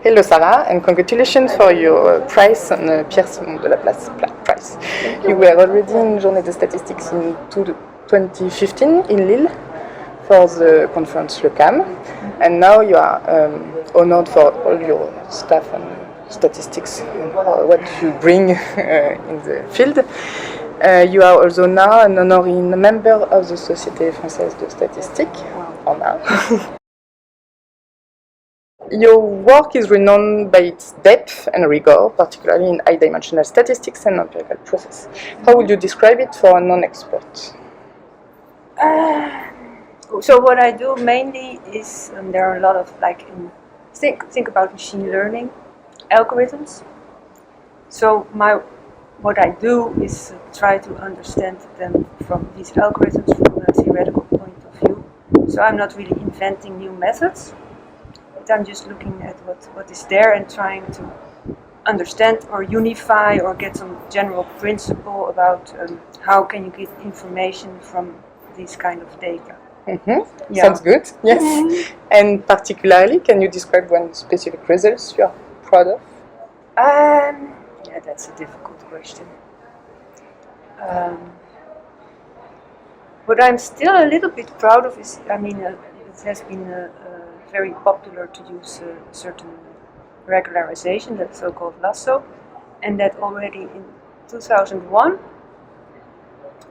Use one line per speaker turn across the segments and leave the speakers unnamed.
Hello Sara, and congratulations for your prize on the Prix de Laplace prize. You were already in Journée de Statistics in 2015 in Lille for the conference Le CAM, and now you are honored for all your staff and statistics, what you bring in the field. You are also now an honorary member of the Société Française de Statistique, or now. Your work is renowned by its depth and rigor, particularly in high-dimensional statistics and empirical process. How would you describe it for a non-expert?
So what I do mainly is there are a lot of think about machine learning algorithms. So what I do is try to understand them from these algorithms from a theoretical point of view. So I'm not really inventing new methods. I'm just looking at what is there and trying to understand or unify or get some general principle about how can you get information from these kind of data.
Mm-hmm. Yeah. Sounds good, yes. Mm-hmm. And particularly, can you describe one specific results you are proud of?
Yeah, that's a difficult question. What I'm still a little bit proud of is, it has been very popular to use a certain regularization, that so-called lasso, and that already in 2001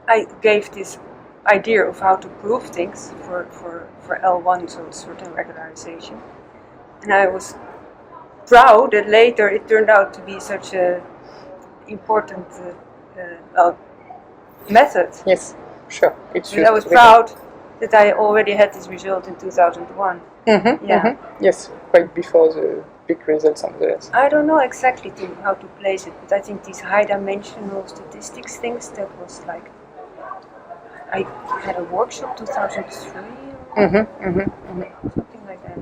I gave this idea of how to prove things for L1, so certain regularization, and I was proud that later it turned out to be such a important method.
Yes, sure.
I was proud that I already had this result in 2001.
Mm-hmm, yeah. Mm-hmm. Yes, quite before the big results on the list.
I don't know exactly how to place it, but I think these high-dimensional statistics things, that was like, I had a workshop 2003 something like that.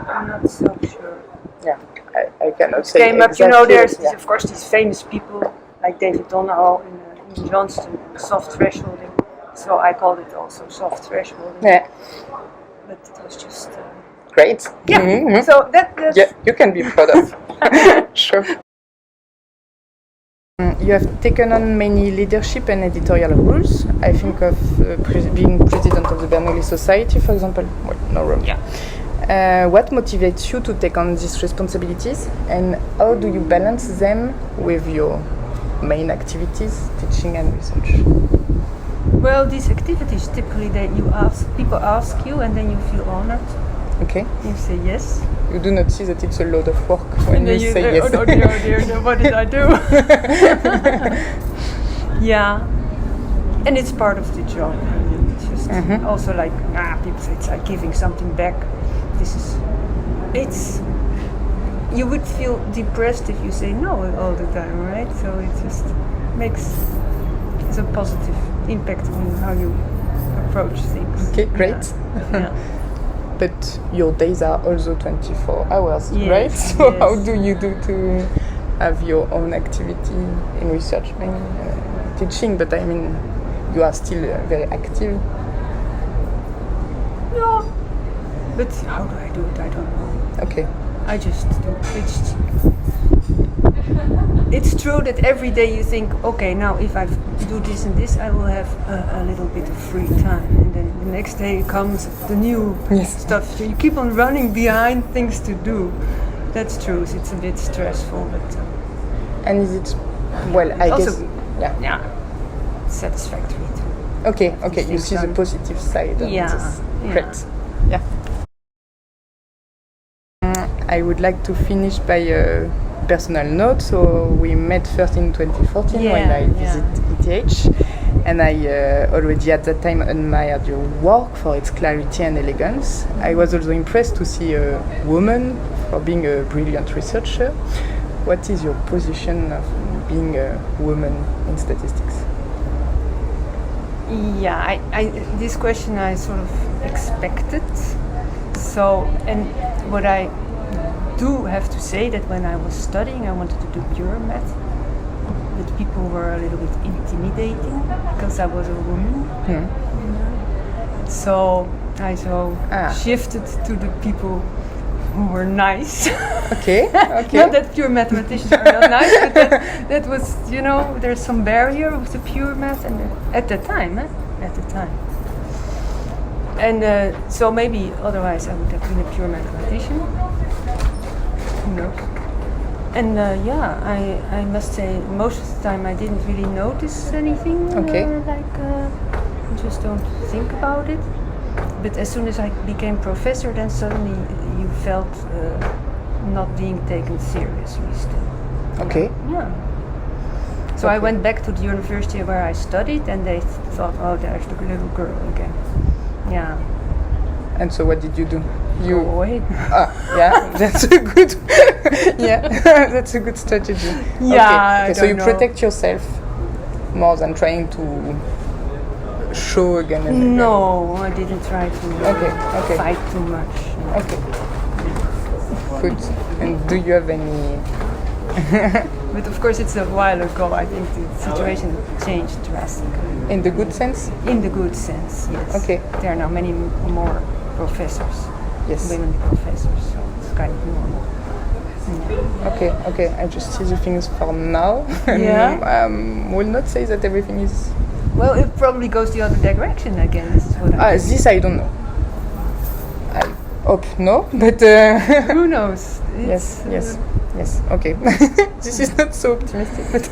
I'm not so sure.
Yeah, I cannot say
came
exactly.
Up, there's of course these famous people like David Donahoe in Johnston and soft thresholding. So I called it also soft thresholding.
Yeah.
But it was just
great.
Yeah. Mm-hmm. So that's
you can be proud of. Sure. You have taken on many leadership and editorial roles. I think of being president of the Bernoulli Society, for example. Well, no wrong.
Yeah.
What motivates you to take on these responsibilities, and how do you balance them with your main activities, teaching and research?
Well, these activities typically people ask you, and then you feel honored.
Okay.
You say yes.
You do not see that it's a load of work when you say yes.
Oh dear, what did I do? Yeah, and it's part of the job. It's just also like people say it's like giving something back. You would feel depressed if you say no all the time, right? So it just it's a positive impact on how you approach things.
Okay, great.
Yeah.
But your days are also 24 hours,
yes,
right? So
yes.
How do you do to have your own activity in research and teaching? But I mean, you are still very active.
No, but how do I do it? I don't know.
Okay.
I just do. It's true that every day you think, okay, now if I do this and this, I will have a little bit of free time, and then the next day comes the new stuff. So you keep on running behind things to do. That's true. It's a bit stressful, but.
And is it? Well, I guess.
Yeah. Satisfactory too.
Okay. You see the positive side.
Yeah.
Great. Yeah. I would like to finish by a personal note. So we met first in 2014 when I visited ETH, and I already at that time admired your work for its clarity and elegance. I was also impressed to see a woman for being a brilliant researcher. What is your position of being a woman in statistics?
Yeah, this question I sort of expected. So, and what I do have to say that when I was studying, I wanted to do pure math, but people were a little bit intimidating because I was a woman. So I shifted to the people who were nice.
Okay.
Not that pure mathematicians are not nice, but that was, you know, there's some barrier with the pure math, and at the time, at the time. And so maybe otherwise I would have been a pure mathematician. Who knows? And yeah, I must say most of the time I didn't really notice anything. Just don't think about it. But as soon as I became professor, then suddenly you felt not being taken seriously still.
Okay.
Yeah. So I went back to the university where I studied, and they thought, oh, there's the little girl again. Yeah.
And so what did you do?
Go away.
Yeah, that's a good. Yeah, that's a good strategy.
Yeah.
Okay. So you protect yourself more than trying to show again and again.
No, I didn't try to fight too much.
Okay. Good. And do you have any?
But of course, it's a while ago. I think the situation changed drastically.
In the good sense?
In the good sense, yes.
Okay.
There are now many more professors.
Yes.
Women professors, so it's kind of normal. Yeah.
Okay. I just see the things for now.
Yeah.
Will not say that everything is.
Well, it probably goes the other direction again. This is what I think.
This I don't know. I hope no, but
Who knows?
Yes. Okay. This is not so optimistic, but